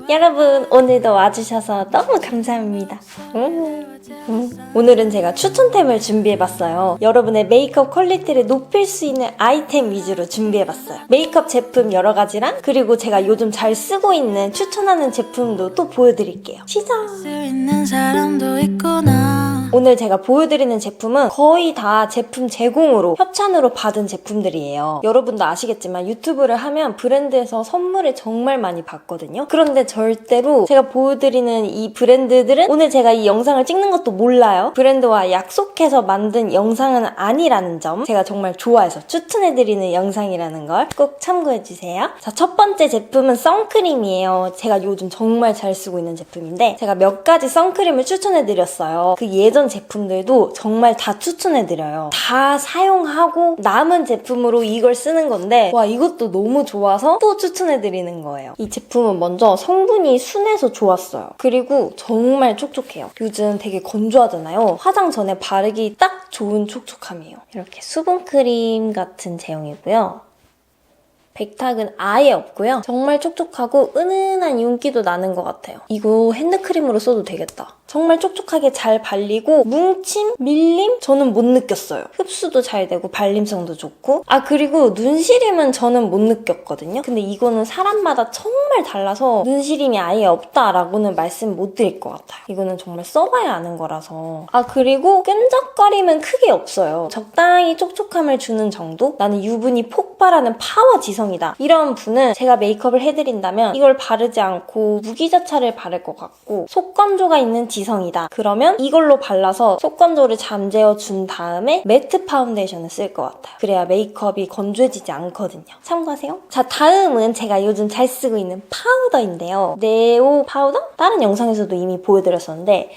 여러분, 오늘도 와주셔서 너무 감사합니다. 오늘은 제가 추천템을 준비해봤어요. 여러분의 메이크업 퀄리티를 높일 수 있는 아이템 위주로 준비해봤어요. 메이크업 제품 여러 가지랑 그리고 제가 요즘 잘 쓰고 있는 추천하는 제품도 또 보여드릴게요. 시작! 오늘 제가 보여드리는 제품은 거의 다 제품 제공으로 협찬으로 받은 제품들이에요. 여러분도 아시겠지만 유튜브를 하면 브랜드에서 선물을 정말 많이 받거든요. 그런데 절대로 제가 보여드리는 이 브랜드들은 오늘 제가 이 영상을 찍는 것도 몰라요. 브랜드와 약속해서 만든 영상은 아니라는 점 제가 정말 좋아해서 추천해드리는 영상이라는 걸 꼭 참고해주세요. 자, 첫 번째 제품은 선크림이에요. 제가 요즘 정말 잘 쓰고 있는 제품인데 제가 몇 가지 선크림을 추천해드렸어요. 그 예전 제품들도 정말 다 추천해드려요. 다 사용하고 남은 제품으로 이걸 쓰는 건데 와, 이것도 너무 좋아서 또 추천해드리는 거예요. 이 제품은 먼저 성분이 순해서 좋았어요. 그리고 정말 촉촉해요. 요즘 되게 건조하잖아요. 화장 전에 바르기 딱 좋은 촉촉함이에요. 이렇게 수분크림 같은 제형이고요. 백탁은 아예 없고요. 정말 촉촉하고 은은한 윤기도 나는 것 같아요. 이거 핸드크림으로 써도 되겠다. 정말 촉촉하게 잘 발리고 뭉침, 밀림 저는 못 느꼈어요. 흡수도 잘 되고 발림성도 좋고 그리고 눈시림은 저는 못 느꼈거든요. 근데 이거는 사람마다 정말 달라서 눈시림이 아예 없다라고는 말씀 못 드릴 것 같아요. 이거는 정말 써봐야 아는 거라서. 그리고 끈적거림은 크게 없어요. 적당히 촉촉함을 주는 정도? 나는 유분이 폭발하는 파워 지성이다. 이런 분은 제가 메이크업을 해드린다면 이걸 바르지 않고 무기자차를 바를 것 같고 속건조가 있는 지성이다. 그러면 이걸로 발라서 속건조를 잠재워 준 다음에 매트 파운데이션을 쓸 것 같아요. 그래야 메이크업이 건조해지지 않거든요. 참고하세요. 자, 다음은 제가 요즘 잘 쓰고 있는 파우더인데요. 네오 파우더? 다른 영상에서도 이미 보여드렸었는데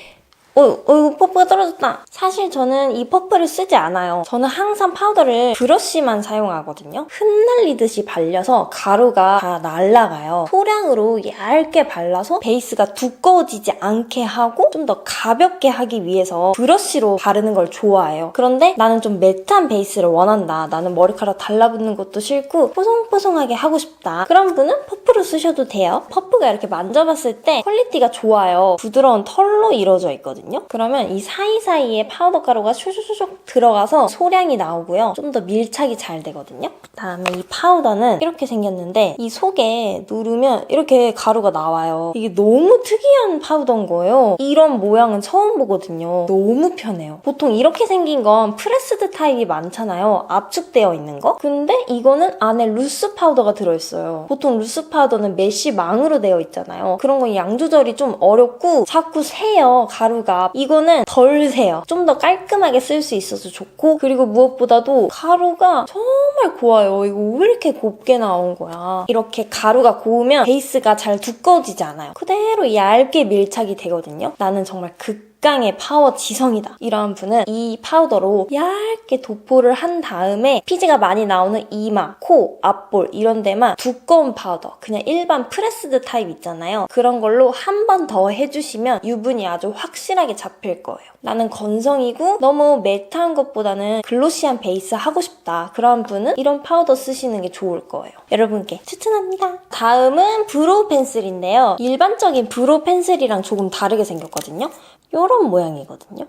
이거 퍼프가 떨어졌다. 사실 저는 이 퍼프를 쓰지 않아요. 저는 항상 파우더를 브러쉬만 사용하거든요. 흩날리듯이 발려서 가루가 다 날아가요. 소량으로 얇게 발라서 베이스가 두꺼워지지 않게 하고 좀 더 가볍게 하기 위해서 브러쉬로 바르는 걸 좋아해요. 그런데 나는 좀 매트한 베이스를 원한다. 나는 머리카락 달라붙는 것도 싫고 뽀송뽀송하게 하고 싶다. 그런 분은 퍼프로 쓰셔도 돼요. 퍼프가 이렇게 만져봤을 때 퀄리티가 좋아요. 부드러운 털로 이루어져 있거든요. 그러면 이 사이사이에 파우더 가루가 슈슈슈슉 들어가서 소량이 나오고요. 좀 더 밀착이 잘 되거든요. 다음에 이 파우더는 이렇게 생겼는데 이 속에 누르면 이렇게 가루가 나와요. 이게 너무 특이한 파우더인 거예요. 이런 모양은 처음 보거든요. 너무 편해요. 보통 이렇게 생긴 건 프레스드 타입이 많잖아요. 압축되어 있는 거. 근데 이거는 안에 루스 파우더가 들어있어요. 보통 루스 파우더는 메쉬망으로 되어 있잖아요. 그런 건 양 조절이 좀 어렵고 자꾸 새요, 가루가. 이거는 덜 새요. 좀 더 깔끔하게 쓸 수 있어서 좋고 그리고 무엇보다도 가루가 정말 고와요. 이거 왜 이렇게 곱게 나온 거야. 이렇게 가루가 고우면 베이스가 잘 두꺼워지지 않아요. 그대로 얇게 밀착이 되거든요. 나는 정말 극강의 파워 지성이다. 이런 분은 이 파우더로 얇게 도포를 한 다음에 피지가 많이 나오는 이마, 코, 앞볼 이런 데만 두꺼운 파우더, 그냥 일반 프레스드 타입 있잖아요. 그런 걸로 한 번 더 해주시면 유분이 아주 확실하게 잡힐 거예요. 나는 건성이고 너무 매트한 것보다는 글로시한 베이스 하고 싶다. 그런 분은 이런 파우더 쓰시는 게 좋을 거예요. 여러분께 추천합니다. 다음은 브로우 펜슬인데요. 일반적인 브로우 펜슬이랑 조금 다르게 생겼거든요. 이런 모양이거든요.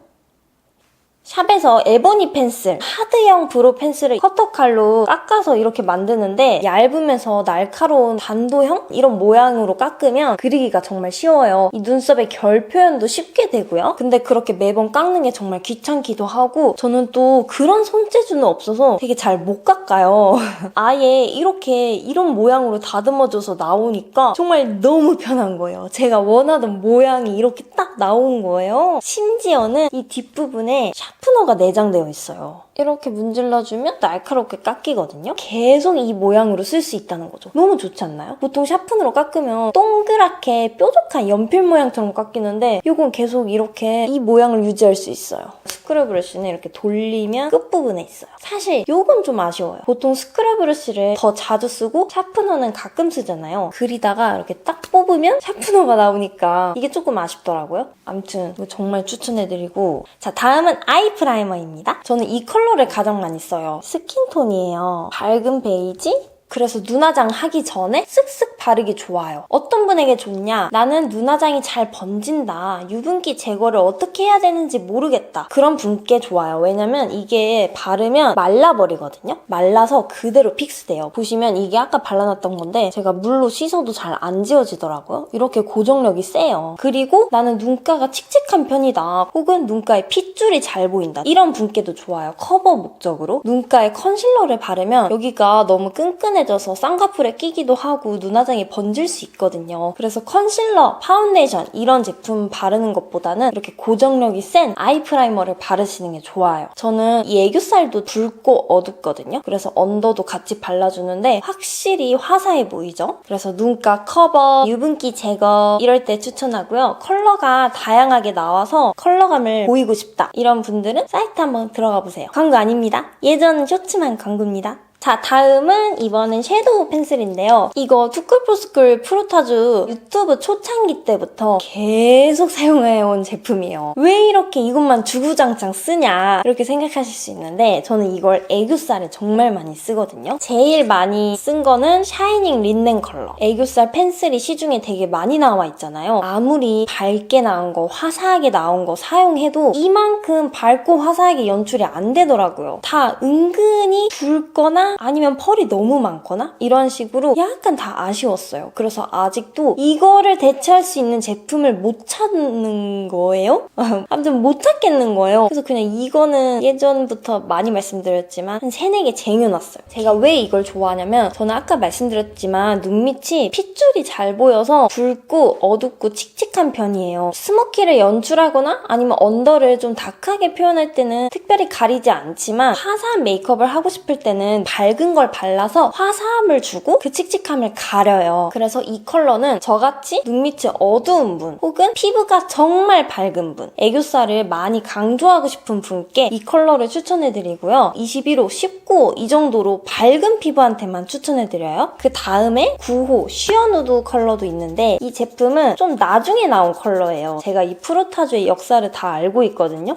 샵에서 에보니 펜슬, 하드형 브로우 펜슬을 커터칼로 깎아서 이렇게 만드는데 얇으면서 날카로운 단도형? 이런 모양으로 깎으면 그리기가 정말 쉬워요. 이 눈썹의 결 표현도 쉽게 되고요. 근데 그렇게 매번 깎는 게 정말 귀찮기도 하고 저는 또 그런 손재주는 없어서 되게 잘 못 깎아요. 아예 이렇게 이런 모양으로 다듬어져서 나오니까 정말 너무 편한 거예요. 제가 원하던 모양이 이렇게 딱 나온 거예요. 심지어는 이 뒷부분에 샤프너가 내장되어 있어요. 이렇게 문질러주면 날카롭게 깎이거든요. 계속 이 모양으로 쓸 수 있다는 거죠. 너무 좋지 않나요? 보통 샤프너로 깎으면 동그랗게 뾰족한 연필 모양처럼 깎이는데 이건 계속 이렇게 이 모양을 유지할 수 있어요. 스크럽 브러쉬는 이렇게 돌리면 끝부분에 있어요. 사실 이건 좀 아쉬워요. 보통 스크럽 브러쉬를 더 자주 쓰고 샤프너는 가끔 쓰잖아요. 그리다가 이렇게 딱 뽑으면 샤프너가 나오니까 이게 조금 아쉽더라고요. 아무튼 이거 정말 추천해드리고 자, 다음은 아이 프라이머입니다. 저는 이 컬러를 가장 많이 써요. 스킨톤이에요. 밝은 베이지? 그래서 눈화장 하기 전에 쓱쓱 바르기 좋아요. 어떤 분에게 좋냐? 나는 눈화장이 잘 번진다. 유분기 제거를 어떻게 해야 되는지 모르겠다. 그런 분께 좋아요. 왜냐면 이게 바르면 말라버리거든요. 말라서 그대로 픽스돼요. 보시면 이게 아까 발라놨던 건데 제가 물로 씻어도 잘 안 지워지더라고요. 이렇게 고정력이 세요. 그리고 나는 눈가가 칙칙한 편이다. 혹은 눈가에 핏줄이 잘 보인다. 이런 분께도 좋아요. 커버 목적으로. 눈가에 컨실러를 바르면 여기가 너무 끈끈해져서 쌍꺼풀에 끼기도 하고 눈화장이 번질 수 있거든요. 그래서 컨실러, 파운데이션 이런 제품 바르는 것보다는 이렇게 고정력이 센 아이 프라이머를 바르시는 게 좋아요. 저는 이 애교살도 붉고 어둡거든요. 그래서 언더도 같이 발라주는데 확실히 화사해 보이죠? 그래서 눈가 커버, 유분기 제거 이럴 때 추천하고요. 컬러가 다양하게 나와서 컬러감을 보이고 싶다. 이런 분들은 사이트 한번 들어가 보세요. 광고 아닙니다. 예전 쇼츠만 광고입니다. 자, 다음은 이번엔 섀도우 펜슬인데요. 이거 투쿨포스쿨 프로타주 유튜브 초창기 때부터 계속 사용해온 제품이에요. 왜 이렇게 이것만 주구장창 쓰냐 이렇게 생각하실 수 있는데 저는 이걸 애교살에 정말 많이 쓰거든요. 제일 많이 쓴 거는 샤이닝 린넨 컬러. 애교살 펜슬이 시중에 되게 많이 나와 있잖아요. 아무리 밝게 나온 거, 화사하게 나온 거 사용해도 이만큼 밝고 화사하게 연출이 안 되더라고요. 다 은근히 붉거나 아니면 펄이 너무 많거나 이런 식으로 약간 다 아쉬웠어요. 그래서 아직도 이거를 대체할 수 있는 제품을 못 찾는 거예요? 아무튼 못 찾겠는 거예요. 그래서 그냥 이거는 예전부터 많이 말씀드렸지만 한 3, 4개 쟁여놨어요. 제가 왜 이걸 좋아하냐면 저는 아까 말씀드렸지만 눈밑이 핏줄이 잘 보여서 붉고 어둡고 칙칙한 편이에요. 스모키를 연출하거나 아니면 언더를 좀 다크하게 표현할 때는 특별히 가리지 않지만 화사한 메이크업을 하고 싶을 때는 밝은 걸 발라서 화사함을 주고 그 칙칙함을 가려요. 그래서 이 컬러는 저같이 눈밑이 어두운 분 혹은 피부가 정말 밝은 분, 애교살을 많이 강조하고 싶은 분께 이 컬러를 추천해드리고요. 21호, 19호 이 정도로 밝은 피부한테만 추천해드려요. 그 다음에 9호 쉬어누드 컬러도 있는데 이 제품은 좀 나중에 나온 컬러예요. 제가 이 프로타주의 역사를 다 알고 있거든요.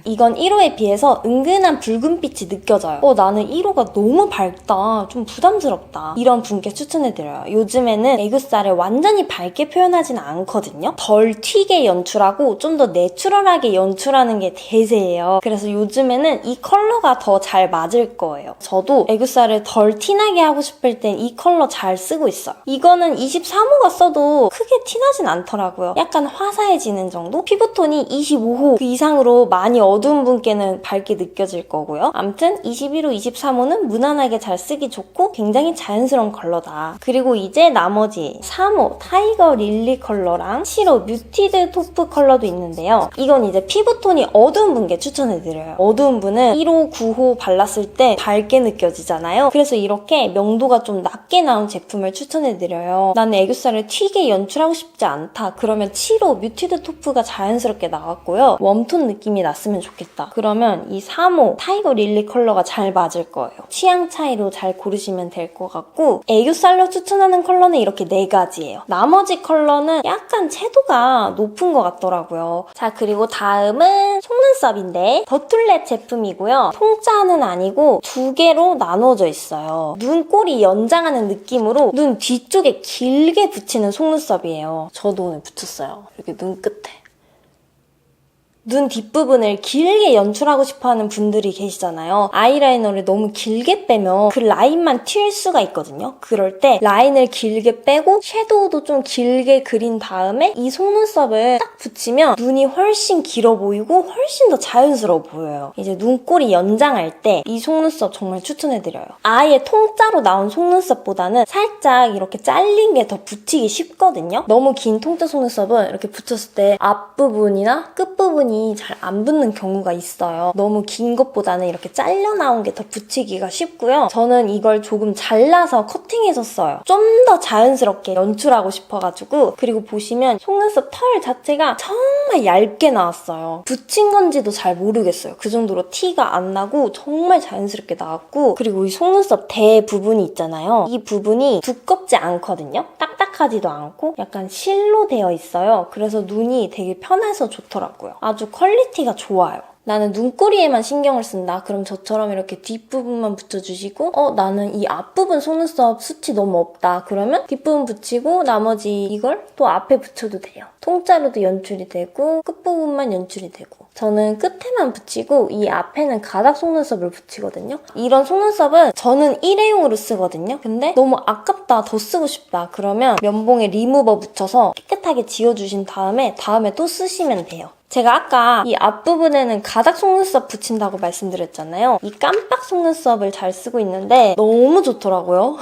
이건 1호에 비해서 은근한 붉은빛이 느껴져요. 나는 1호가 너무 밝다. 좀 부담스럽다. 이런 분께 추천해드려요. 요즘에는 애교살을 완전히 밝게 표현하지는 않거든요. 덜 튀게 연출하고 좀 더 내추럴하게 연출하는 게 대세예요. 그래서 요즘에는 이 컬러가 더 잘 맞을 거예요. 저도 애교살을 덜 티나게 하고 싶을 땐 이 컬러 잘 쓰고 있어요. 이거는 23호가 써도 크게 티나진 않더라고요. 약간 화사해지는 정도? 피부톤이 25호 그 이상으로 많이 어두운 분께는 밝게 느껴질 거고요. 암튼 21호, 23호는 무난하게 잘 쓰기 좋고 굉장히 자연스러운 컬러다. 그리고 이제 나머지 3호 타이거 릴리 컬러랑 7호 뮤티드 토프 컬러도 있는데요. 이건 이제 피부톤이 어두운 분께 추천해드려요. 어두운 분은 1호, 9호 발랐을 때 밝게 느껴지잖아요. 그래서 이렇게 명도가 좀 낮게 나온 제품을 추천해드려요. 나는 애교살을 튀게 연출하고 싶지 않다. 그러면 7호 뮤티드 토프가 자연스럽게 나왔고요. 웜톤 느낌이 났으면 좋겠다. 그러면 이 3호 타이거 릴리 컬러가 잘 맞을 거예요. 취향 차이로 잘 고르시면 될 것 같고 애교살로 추천하는 컬러는 이렇게 4가지예요. 나머지 컬러는 약간 채도가 높은 것 같더라고요. 자, 그리고 다음은 속눈썹인데 더툴렛 제품이고요. 통짜는 아니고 2개로 나눠져 있어요. 눈꼬리 연장하는 느낌으로 눈 뒤쪽에 길게 붙이는 속눈썹이에요. 저도 오늘 붙였어요. 이렇게 눈 끝에. 눈 뒷부분을 길게 연출하고 싶어하는 분들이 계시잖아요. 아이라이너를 너무 길게 빼면 그 라인만 튈 수가 있거든요. 그럴 때 라인을 길게 빼고 섀도우도 좀 길게 그린 다음에 이 속눈썹을 딱 붙이면 눈이 훨씬 길어 보이고 훨씬 더 자연스러워 보여요. 이제 눈꼬리 연장할 때 이 속눈썹 정말 추천해드려요. 아예 통짜로 나온 속눈썹보다는 살짝 이렇게 잘린 게 더 붙이기 쉽거든요. 너무 긴 통짜 속눈썹은 이렇게 붙였을 때 앞부분이나 끝부분이 잘 안 붙는 경우가 있어요. 너무 긴 것보다는 이렇게 잘려 나온 게 더 붙이기가 쉽고요. 저는 이걸 조금 잘라서 커팅해서 써요. 좀 더 자연스럽게 연출하고 싶어가지고. 그리고 보시면 속눈썹 털 자체가 정말 얇게 나왔어요. 붙인 건지도 잘 모르겠어요. 그 정도로 티가 안 나고 정말 자연스럽게 나왔고, 그리고 이 속눈썹 대 부분이 있잖아요. 이 부분이 두껍지 않거든요. 딱딱하지도 않고 약간 실로 되어 있어요. 그래서 눈이 되게 편해서 좋더라고요. 아주 퀄리티가 좋아요. 나는 눈꼬리에만 신경을 쓴다. 그럼 저처럼 이렇게 뒷부분만 붙여주시고 나는 이 앞부분 속눈썹 숱이 너무 없다. 그러면 뒷부분 붙이고 나머지 이걸 또 앞에 붙여도 돼요. 통짜로도 연출이 되고 끝부분만 연출이 되고 저는 끝에만 붙이고 이 앞에는 가닥 속눈썹을 붙이거든요. 이런 속눈썹은 저는 일회용으로 쓰거든요. 근데 너무 아깝다, 더 쓰고 싶다. 그러면 면봉에 리무버 붙여서 깨끗하게 지워주신 다음에 또 쓰시면 돼요. 제가 아까 이 앞부분에는 가닥 속눈썹 붙인다고 말씀드렸잖아요. 이 깜빡 속눈썹을 잘 쓰고 있는데 너무 좋더라고요.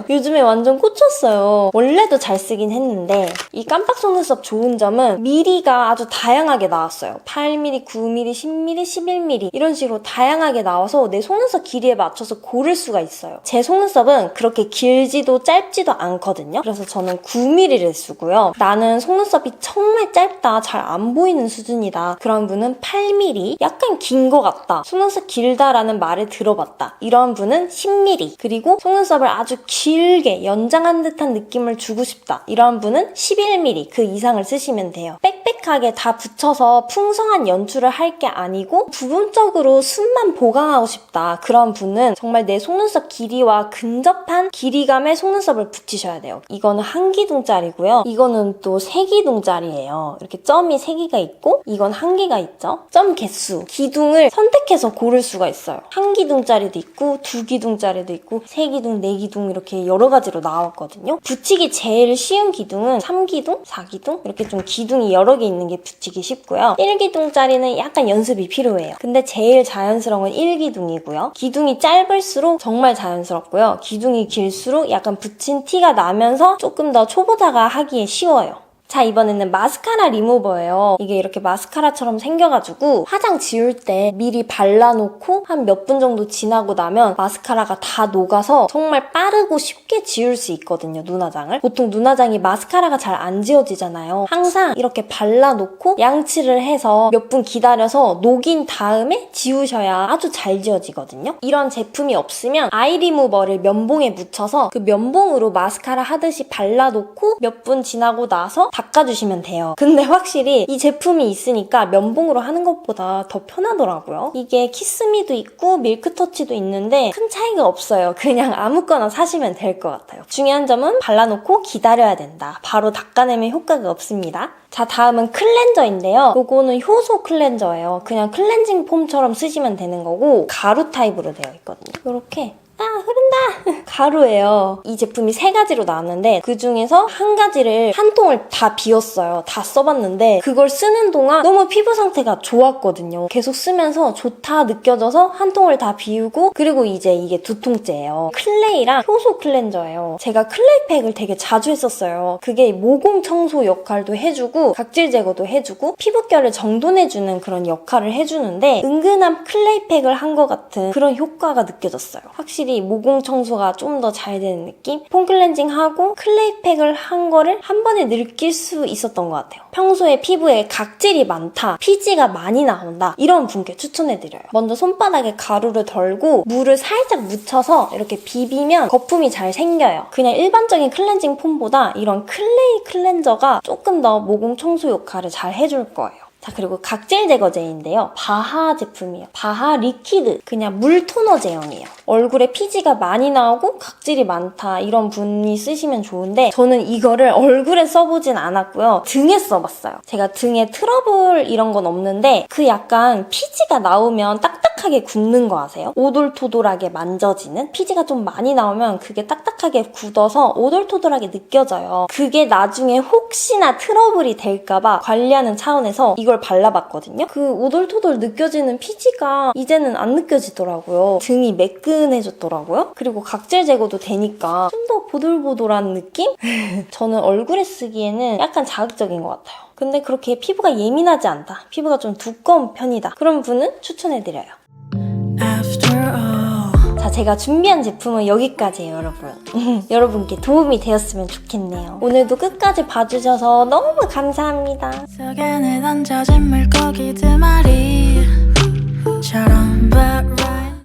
요즘에 완전 꽂혔어요. 원래도 잘 쓰긴 했는데 이 깜빡 속눈썹 좋은 점은 미리가 아주 다양하게 나왔어요. 8mm, 9mm, 10mm, 11mm 이런 식으로 다양하게 나와서 내 속눈썹 길이에 맞춰서 고를 수가 있어요. 제 속눈썹은 그렇게 길지도 짧지도 않거든요. 그래서 저는 9mm를 쓰고요. 나는 속눈썹이 정말 짧다, 잘 안 보이는 수준 이다. 그런 분은 8mm, 약간 긴 것 같다, 속눈썹 길다라는 말을 들어봤다. 이런 분은 10mm, 그리고 속눈썹을 아주 길게 연장한 듯한 느낌을 주고 싶다. 이런 분은 11mm, 그 이상을 쓰시면 돼요. 빽빽하게 다 붙여서 풍성한 연출을 할 게 아니고 부분적으로 숱만 보강하고 싶다. 그런 분은 정말 내 속눈썹 길이와 근접한 길이감의 속눈썹을 붙이셔야 돼요. 이거는 한 기둥짜리고요. 이거는 또 세 기둥짜리예요. 이렇게 점이 3개가 있고 이건 한 개가 있죠. 점 개수, 기둥을 선택해서 고를 수가 있어요. 한 기둥짜리도 있고 2기둥짜리도 있고 3기둥, 4기둥 이렇게 여러 가지로 나왔거든요. 붙이기 제일 쉬운 기둥은 3기둥, 4기둥 이렇게 좀 기둥이 여러 개 있는 게 붙이기 쉽고요. 1기둥짜리는 약간 연습이 필요해요. 근데 제일 자연스러운 건 1기둥이고요. 기둥이 짧을수록 정말 자연스럽고요. 기둥이 길수록 약간 붙인 티가 나면서 조금 더 초보자가 하기에 쉬워요. 자, 이번에는 마스카라 리무버예요. 이게 이렇게 마스카라처럼 생겨가지고 화장 지울 때 미리 발라놓고 한 몇 분 정도 지나고 나면 마스카라가 다 녹아서 정말 빠르고 쉽게 지울 수 있거든요, 눈화장을. 보통 눈화장이 마스카라가 잘 안 지워지잖아요. 항상 이렇게 발라놓고 양치를 해서 몇 분 기다려서 녹인 다음에 지우셔야 아주 잘 지워지거든요. 이런 제품이 없으면 아이 리무버를 면봉에 묻혀서 그 면봉으로 마스카라 하듯이 발라놓고 몇 분 지나고 나서 닦아주시면 돼요. 근데 확실히 이 제품이 있으니까 면봉으로 하는 것보다 더 편하더라고요. 이게 키스미도 있고 밀크터치도 있는데 큰 차이가 없어요. 그냥 아무거나 사시면 될 것 같아요. 중요한 점은 발라놓고 기다려야 된다. 바로 닦아내면 효과가 없습니다. 자, 다음은 클렌저인데요. 이거는 효소 클렌저예요. 그냥 클렌징 폼처럼 쓰시면 되는 거고 가루 타입으로 되어 있거든요. 이렇게 흐른다! 가루예요. 이 제품이 3가지로 나왔는데 그 중에서 한 가지를 한 통을 다 비웠어요. 다 써봤는데 그걸 쓰는 동안 너무 피부 상태가 좋았거든요. 계속 쓰면서 좋다 느껴져서 한 통을 다 비우고 그리고 이제 이게 2통째예요. 클레이랑 효소 클렌저예요. 제가 클레이 팩을 되게 자주 했었어요. 그게 모공 청소 역할도 해주고 각질 제거도 해주고 피부결을 정돈해주는 그런 역할을 해주는데 은근한 클레이 팩을 한 것 같은 그런 효과가 느껴졌어요. 확실히 모공 청소가 좀 더 잘 되는 느낌? 폼 클렌징하고 클레이 팩을 한 거를 한 번에 느낄 수 있었던 것 같아요. 평소에 피부에 각질이 많다, 피지가 많이 나온다 이런 분께 추천해드려요. 먼저 손바닥에 가루를 덜고 물을 살짝 묻혀서 이렇게 비비면 거품이 잘 생겨요. 그냥 일반적인 클렌징 폼보다 이런 클레이 클렌저가 조금 더 모공 청소 역할을 잘 해줄 거예요. 자, 그리고 각질 제거제인데요. 바하 제품이에요. 바하 리퀴드. 그냥 물 토너 제형이에요. 얼굴에 피지가 많이 나오고 각질이 많다 이런 분이 쓰시면 좋은데 저는 이거를 얼굴에 써보진 않았고요. 등에 써봤어요. 제가 등에 트러블 이런 건 없는데 그 약간 피지가 나오면 딱딱하게 굳는 거 아세요? 오돌토돌하게 만져지는? 피지가 좀 많이 나오면 그게 딱딱하게 굳어서 오돌토돌하게 느껴져요. 그게 나중에 혹시나 트러블이 될까봐 관리하는 차원에서 이걸 발라봤거든요. 그 오돌토돌 느껴지는 피지가 이제는 안 느껴지더라고요. 등이 매끈해졌더라고요. 그리고 각질 제거도 되니까 좀 더 보들보들한 느낌? 저는 얼굴에 쓰기에는 약간 자극적인 것 같아요. 근데 그렇게 피부가 예민하지 않다, 피부가 좀 두꺼운 편이다, 그런 분은 추천해드려요. 자, 제가 준비한 제품은 여기까지예요, 여러분. 여러분께 도움이 되었으면 좋겠네요. 오늘도 끝까지 봐주셔서 너무 감사합니다. 속에 던져진 물고기 2마리처럼